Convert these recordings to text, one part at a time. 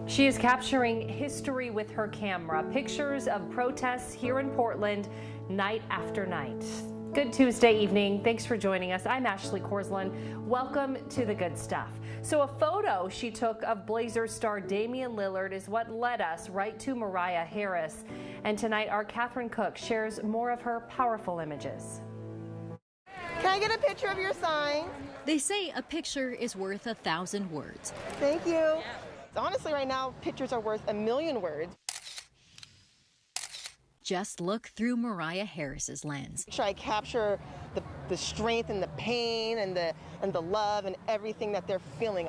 She is capturing history with her camera. Pictures of protests here in Portland, night after night. Good Tuesday evening. Thanks for joining us. I'm Ashley Korsland. Welcome to The Good Stuff. So a photo she took of Blazers star Damian Lillard is what led us right to Mariah Harris. And tonight, our Catherine Cook shares more of her powerful images. Can I get a picture of your sign? They say a picture is worth 1,000 words. Thank you. Honestly, right now, pictures are worth 1,000,000 words. Just look through Mariah Harris's lens. I capture the strength and the pain and the love and everything that they're feeling.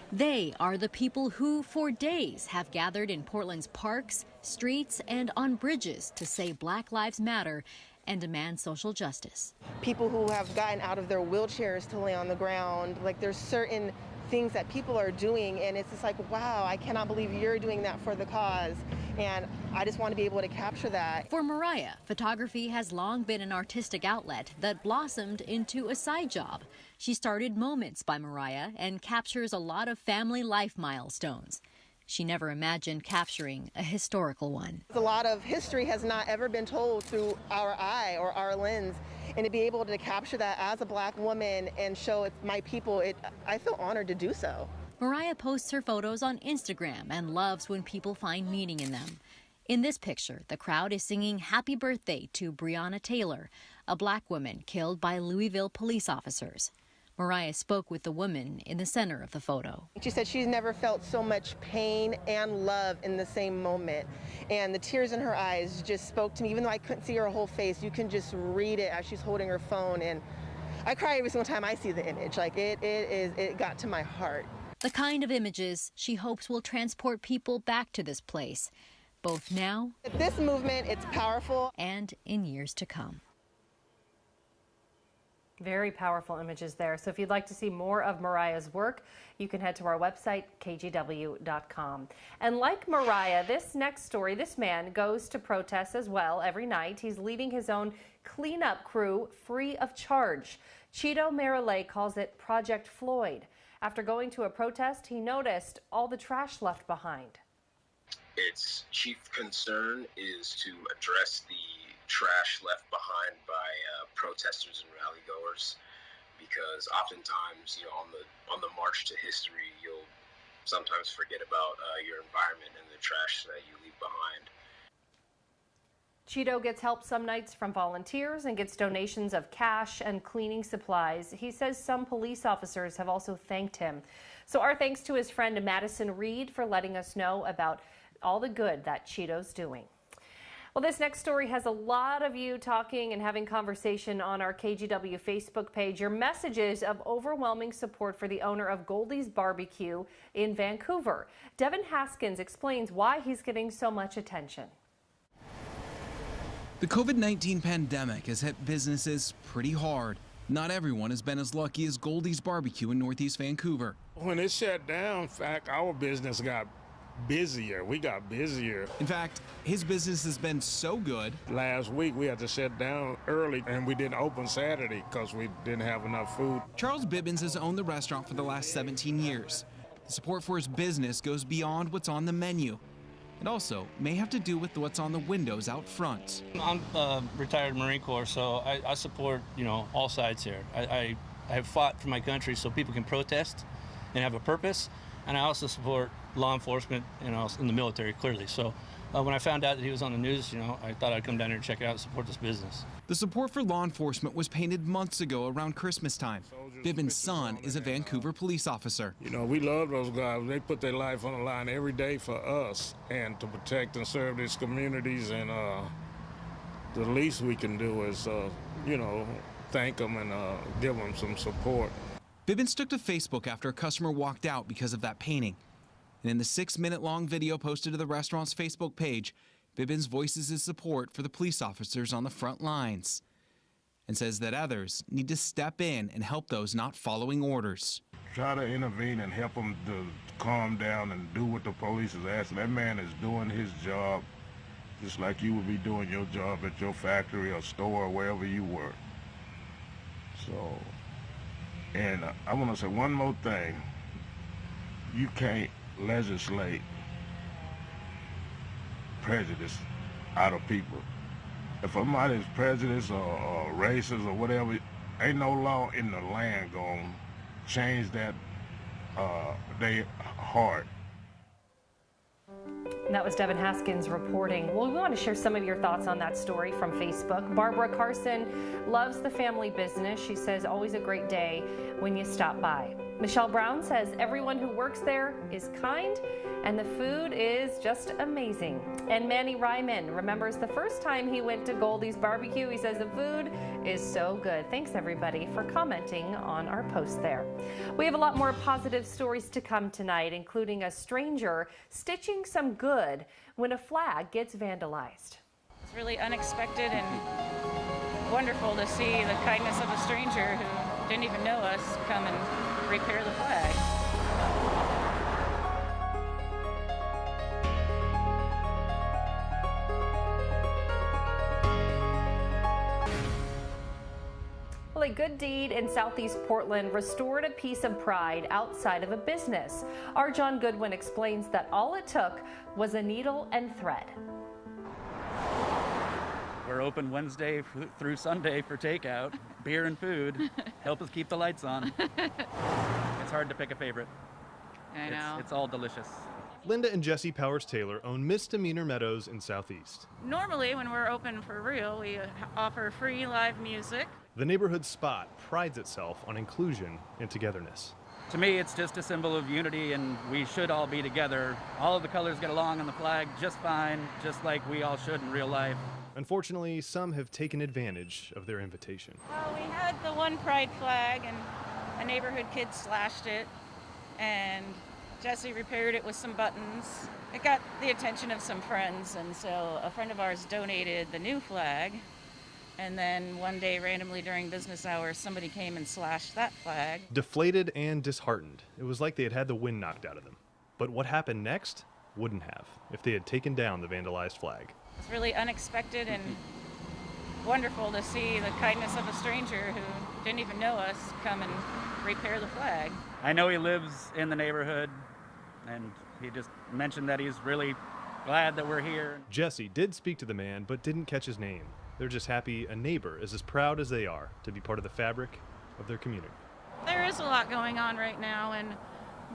They are the people who, for days, have gathered in Portland's parks, streets, and on bridges to say Black Lives Matter and demand social justice. People who have gotten out of their wheelchairs to lay on the ground, like there's certain things that people are doing, and it's just like, wow, I cannot believe you're doing that for the cause, and I just want to be able to capture that. For Mariah, photography has long been an artistic outlet that blossomed into a side job. She started Moments by Mariah and captures a lot of family life milestones. She never imagined capturing a historical one. A lot of history has not ever been told through our eye or our lens, and to be able to capture that as a Black woman and show it my people, I feel honored to do so. Mariah posts her photos on Instagram and loves when people find meaning in them. In this picture, the crowd is singing happy birthday to Breonna Taylor, a Black woman killed by Louisville police officers. Mariah spoke with the woman in the center of the photo. She said she's never felt so much pain and love in the same moment. And the tears in her eyes just spoke to me. Even though I couldn't see her whole face, you can just read it as she's holding her phone. And I cry every single time I see the image. Like it got to my heart. The kind of images she hopes will transport people back to this place, both now, this movement, it's powerful, and in years to come. Very powerful images there. So if you'd like to see more of Mariah's work, you can head to our website, kgw.com. And like Mariah, this next story, this man goes to protests as well every night. He's leading his own cleanup crew free of charge. Cheeto Mariah calls it Project Floyd. After going to a protest, he noticed all the trash left behind. Its chief concern is to address the trash left behind by protesters and rally goers, because oftentimes, on the march to history, you'll sometimes forget about your environment and the trash that you leave behind. Cheeto gets help some nights from volunteers and gets donations of cash and cleaning supplies. He says some police officers have also thanked him. So our thanks to his friend Madison Reed for letting us know about all the good that Cheeto's doing. Well, this next story has a lot of you talking and having conversation on our KGW Facebook page. Your messages of overwhelming support for the owner of Goldie's Barbecue in Vancouver. Devin Haskins explains why he's getting so much attention. The COVID-19 pandemic has hit businesses pretty hard. Not everyone has been as lucky as Goldie's Barbecue in Northeast Vancouver. When it shut down, in fact, our business got busier. We got busier. In fact, his business has been so good. Last week we had to shut down early and we didn't open Saturday because we didn't have enough food. Charles Bibbins has owned the restaurant for the last 17 years. The support for his business goes beyond what's on the menu. It also may have to do with what's on the windows out front. I'm a retired Marine Corps, so I support, all sides here. I have fought for my country so people can protest and have a purpose. And I also support law enforcement, in the military, clearly. So when I found out that he was on the news, I thought I'd come down here and check it out and support this business. The support for law enforcement was painted months ago around Christmas time. Bibbins' son is a Vancouver police officer. We love those guys. They put their life on the line every day for us and to protect and serve these communities. And the least we can do is, thank them and give them some support. Bibbins took to Facebook after a customer walked out because of that painting. And in the 6-minute-long video posted to the restaurant's Facebook page, Bibbins voices his support for the police officers on the front lines and says that others need to step in and help those not following orders. Try to intervene and help them to calm down and do what the police is asking. That man is doing his job just like you would be doing your job at your factory or store or wherever you work. And I want to say one more thing. You can't legislate prejudice out of people. If somebody's prejudiced or racist or whatever, ain't no law in the land gonna change that they heart. And that was Devin Haskins reporting. Well, we want to share some of your thoughts on that story from Facebook. Barbara Carson loves the family business. She says, always a great day when you stop by. Michelle Brown says everyone who works there is kind and the food is just amazing. And Manny Ryman remembers the first time he went to Goldie's barbecue. He says the food is so good. Thanks everybody for commenting on our post there. We have a lot more positive stories to come tonight, including a stranger stitching some good when a flag gets vandalized. It's really unexpected and wonderful to see the kindness of a stranger who didn't even know us come and repair the flag. Well, a good deed in Southeast Portland restored a piece of pride outside of a business. Our John Goodwin explains that all it took was a needle and thread. We're open Wednesday through Sunday for takeout, beer and food. Help us keep the lights on. It's hard to pick a favorite. I know. It's all delicious. Linda and Jesse Powers-Taylor own Misdemeanor Meadows in Southeast. Normally, when we're open for real, we offer free live music. The neighborhood spot prides itself on inclusion and togetherness. To me, it's just a symbol of unity, and we should all be together. All of the colors get along on the flag just fine, just like we all should in real life. Unfortunately, some have taken advantage of their invitation. Well, we had the one pride flag, and a neighborhood kid slashed it, and Jesse repaired it with some buttons. It got the attention of some friends, and so a friend of ours donated the new flag. And then one day, randomly during business hours, somebody came and slashed that flag. Deflated and disheartened, it was like they had had the wind knocked out of them. But what happened next wouldn't have if they had taken down the vandalized flag. It's really unexpected and wonderful to see the kindness of a stranger who didn't even know us come and repair the flag. I know he lives in the neighborhood, and he just mentioned that he's really glad that we're here. Jesse did speak to the man, but didn't catch his name. They're just happy a neighbor is as proud as they are to be part of the fabric of their community. There is a lot going on right now, and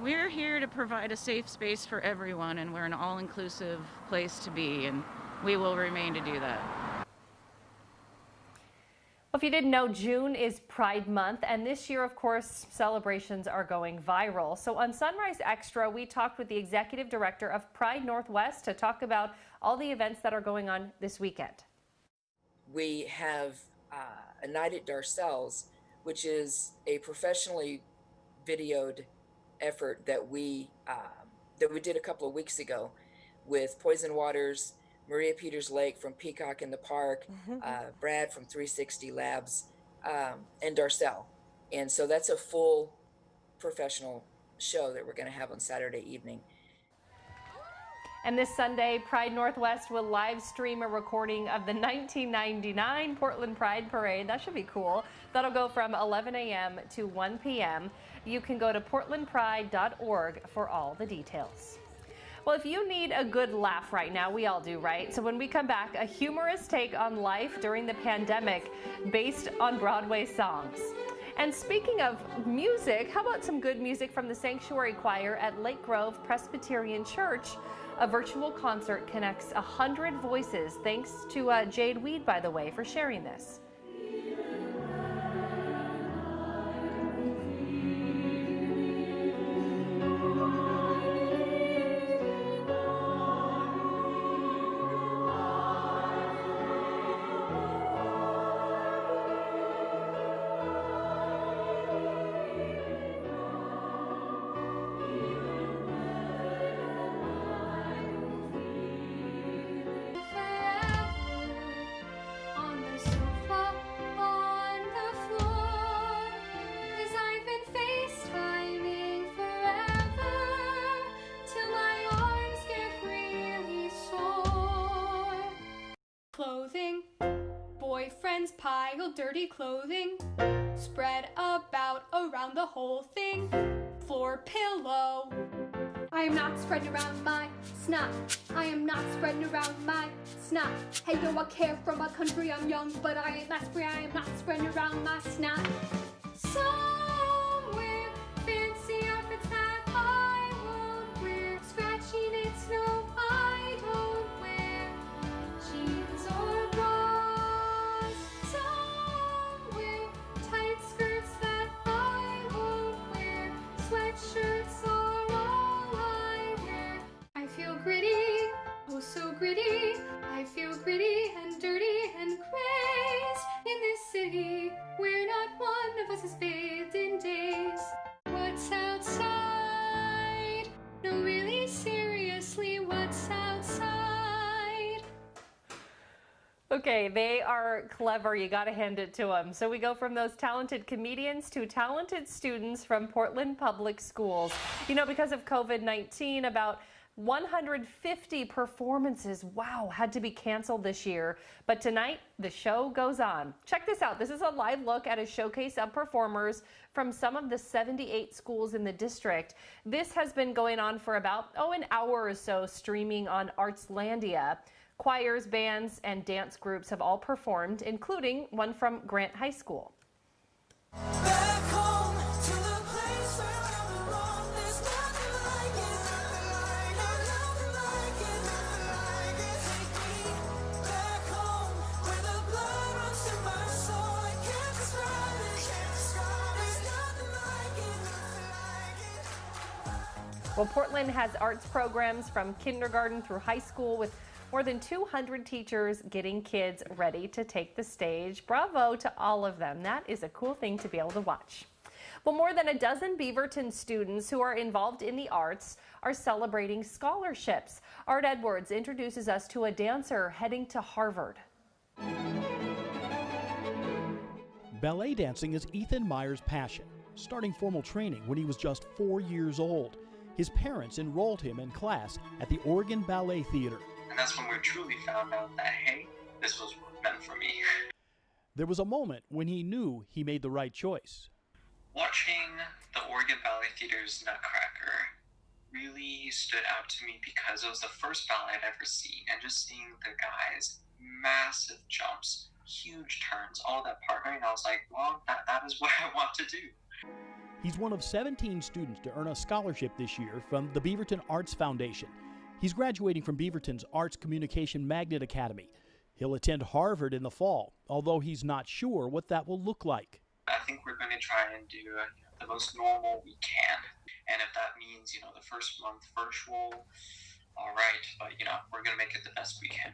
we're here to provide a safe space for everyone, and we're an all-inclusive place to be, and we will remain to do that. Well, if you didn't know, June is Pride Month, and this year, of course, celebrations are going viral. So on Sunrise Extra, we talked with the executive director of Pride Northwest to talk about all the events that are going on this weekend. We have a night at Darcel's, which is a professionally videoed effort that we did a couple of weeks ago with Poison Waters, Maria Peters Lake from Peacock in the Park, Brad from 360 Labs, and Darcel. And so that's a full professional show that we're going to have on Saturday evening. And this Sunday, Pride Northwest will live stream a recording of the 1999 Portland Pride Parade. That should be cool. That'll go from 11 a.m. to 1 p.m. You can go to portlandpride.org for all the details. Well, if you need a good laugh right now, we all do, right? So when we come back, a humorous take on life during the pandemic based on Broadway songs. And speaking of music, how about some good music from the Sanctuary Choir at Lake Grove Presbyterian Church? A virtual concert connects 100 voices. Thanks to Jade Weed, by the way, for sharing this. Clothing, boyfriends pile dirty clothing, spread about around the whole thing, floor pillow. I I am not spreading around my snot. I am not spreading around my snot. Hey yo, I care for my country, I'm young, but I ain't not free. I am not spreading around my snot. Somewhere fancy outfits that I won't wear. Scratching its snow I don't wear. Jeans or bras. Somewhere tight skirts that I won't wear. Sweatshirts are all I wear. I feel gritty, oh so gritty. I feel gritty and dirty and crazed in this city where not one of us has bathed in days. What's outside? No, really, seriously, what's outside? Okay, they are clever. You got to hand it to them. So we go from those talented comedians to talented students from Portland Public Schools. You know, because of COVID-19, about 150 performances, wow, had to be canceled this year. But tonight, the show goes on. Check this out. This is a live look at a showcase of performers from some of the 78 schools in the district. This has been going on for about, an hour or so, streaming on Artslandia. Choirs, bands, and dance groups have all performed, including one from Grant High School. Back home to the place where I belong. There's nothing like it, nothing like it, nothing like it. Take me back home where the blood runs through my soul. I can't describe it, There's nothing like it, nothing like it. Well, Portland has arts programs from kindergarten through high school with more than 200 teachers getting kids ready to take the stage. Bravo to all of them. That is a cool thing to be able to watch. Well, more than a dozen Beaverton students who are involved in the arts are celebrating scholarships. Art Edwards introduces us to a dancer heading to Harvard. Ballet dancing is Ethan Meyer's passion, starting formal training when he was just 4 years old. His parents enrolled him in class at the Oregon Ballet Theater. And that's when we truly found out that, hey, this was meant for me. There was a moment when he knew he made the right choice. Watching the Oregon Ballet Theater's Nutcracker really stood out to me because it was the first ballet I'd ever seen, and just seeing the guys' massive jumps, huge turns, all that partnering, I was like, well, that is what I want to do. He's one of 17 students to earn a scholarship this year from the Beaverton Arts Foundation. He's graduating from Beaverton's Arts Communication Magnet Academy. He'll attend Harvard in the fall, although he's not sure what that will look like. I think we're going to try and do the most normal we can. And if that means, the first month virtual, all right, but, we're going to make it the best we can.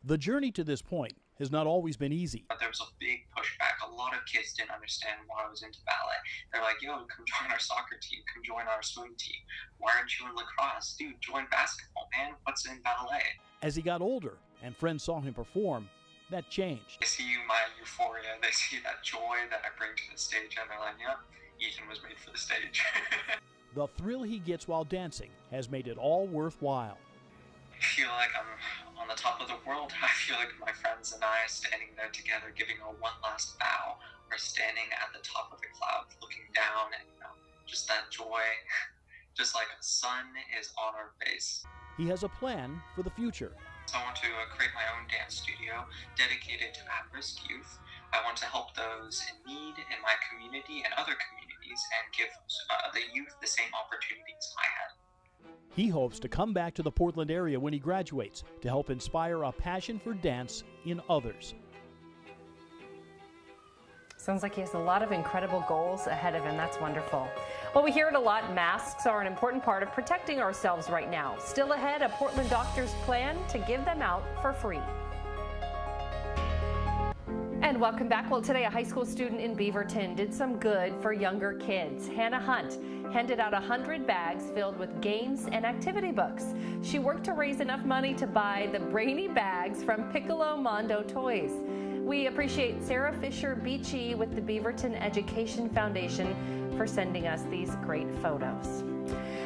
The journey to this point has not always been easy. But there was a big pushback. A lot of kids didn't understand why I was into ballet. They're like, yo, come join our soccer team, come join our swim team. Why aren't you in lacrosse? Dude, join basketball, man. What's in ballet? As he got older and friends saw him perform, that changed. They see my euphoria, they see that joy that I bring to the stage, and they're like, yeah, Ethan was made for the stage. The thrill he gets while dancing has made it all worthwhile. I feel like I'm on the top of the world. I feel like my friends and I standing there together giving a one last bow, or standing at the top of the cloud looking down, and just that joy, just like the sun is on our face. He has a plan for the future. I want to create my own dance studio dedicated to at-risk youth. I want to help those in need in my community and other communities, and give the youth the same opportunities I had. He hopes to come back to the Portland area when he graduates to help inspire a passion for dance in others. Sounds like he has a lot of incredible goals ahead of him. That's wonderful. Well, we hear it a lot. Masks are an important part of protecting ourselves right now. Still ahead, a Portland doctor's plan to give them out for free. And welcome back. Well, today a high school student in Beaverton did some good for younger kids. Hannah Hunt handed out 100 bags filled with games and activity books. She worked to raise enough money to buy the brainy bags from Piccolo Mondo Toys. We appreciate Sarah Fisher Beachy with the Beaverton Education Foundation for sending us these great photos.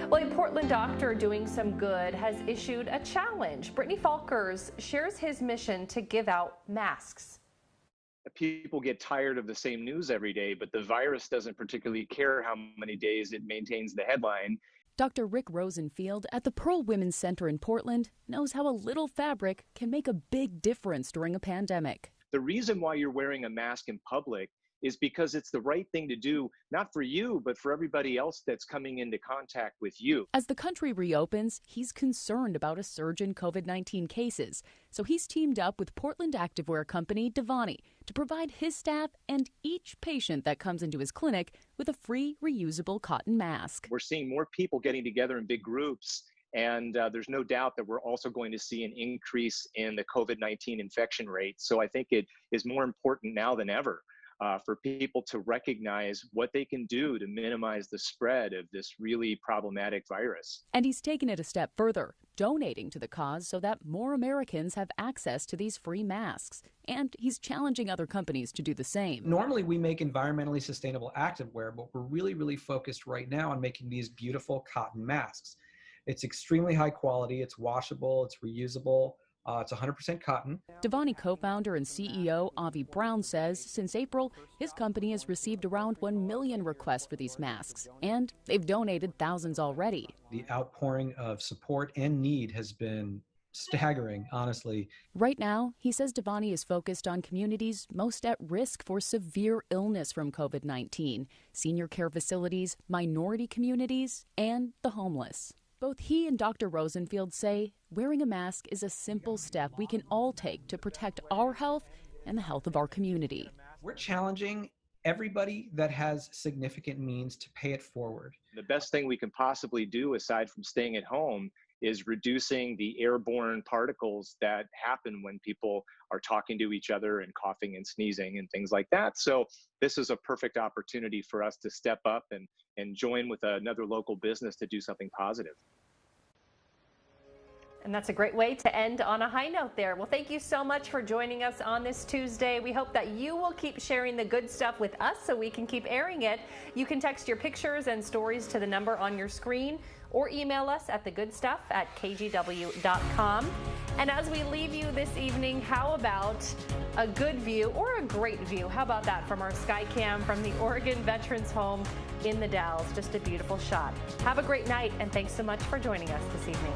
Well, a Portland doctor doing some good has issued a challenge. Brittany Falkers shares his mission to give out masks. People get tired of the same news every day, but the virus doesn't particularly care how many days it maintains the headline. Dr. Rick Rosenfield at the Pearl Women's Center in Portland knows how a little fabric can make a big difference during a pandemic. The reason why you're wearing a mask in public is because it's the right thing to do, not for you, but for everybody else that's coming into contact with you. As the country reopens, he's concerned about a surge in COVID-19 cases. So he's teamed up with Portland activewear company Devani to provide his staff and each patient that comes into his clinic with a free reusable cotton mask. We're seeing more people getting together in big groups. And there's no doubt that we're also going to see an increase in the COVID-19 infection rate. So I think it is more important now than ever for people to recognize what they can do to minimize the spread of this really problematic virus. And he's taken it a step further, donating to the cause so that more Americans have access to these free masks. And he's challenging other companies to do the same. Normally we make environmentally sustainable activewear, but we're really focused right now on making these beautiful cotton masks. It's extremely high quality, it's washable, it's reusable. It's 100% cotton. Devani co-founder and CEO Avi Brown says since April, his company has received around 1 million requests for these masks, and they've donated thousands already. The outpouring of support and need has been staggering, honestly. Right now, he says Devani is focused on communities most at risk for severe illness from COVID-19, senior care facilities, minority communities, and the homeless. Both he and Dr. Rosenfield say wearing a mask is a simple step we can all take to protect our health and the health of our community. We're challenging everybody that has significant means to pay it forward. The best thing we can possibly do, aside from staying at home, is reducing the airborne particles that happen when people are talking to each other and coughing and sneezing and things like that. So this is a perfect opportunity for us to step up and join with another local business to do something positive. And that's a great way to end on a high note there. Well, thank you so much for joining us on this Tuesday. We hope that you will keep sharing the good stuff with us so we can keep airing it. You can text your pictures and stories to the number on your screen or email us at thegoodstuff@kgw.com. And as we leave you this evening, how about a good view or a great view? How about that from our Skycam from the Oregon Veterans Home in the Dalles? Just a beautiful shot. Have a great night, and thanks so much for joining us this evening.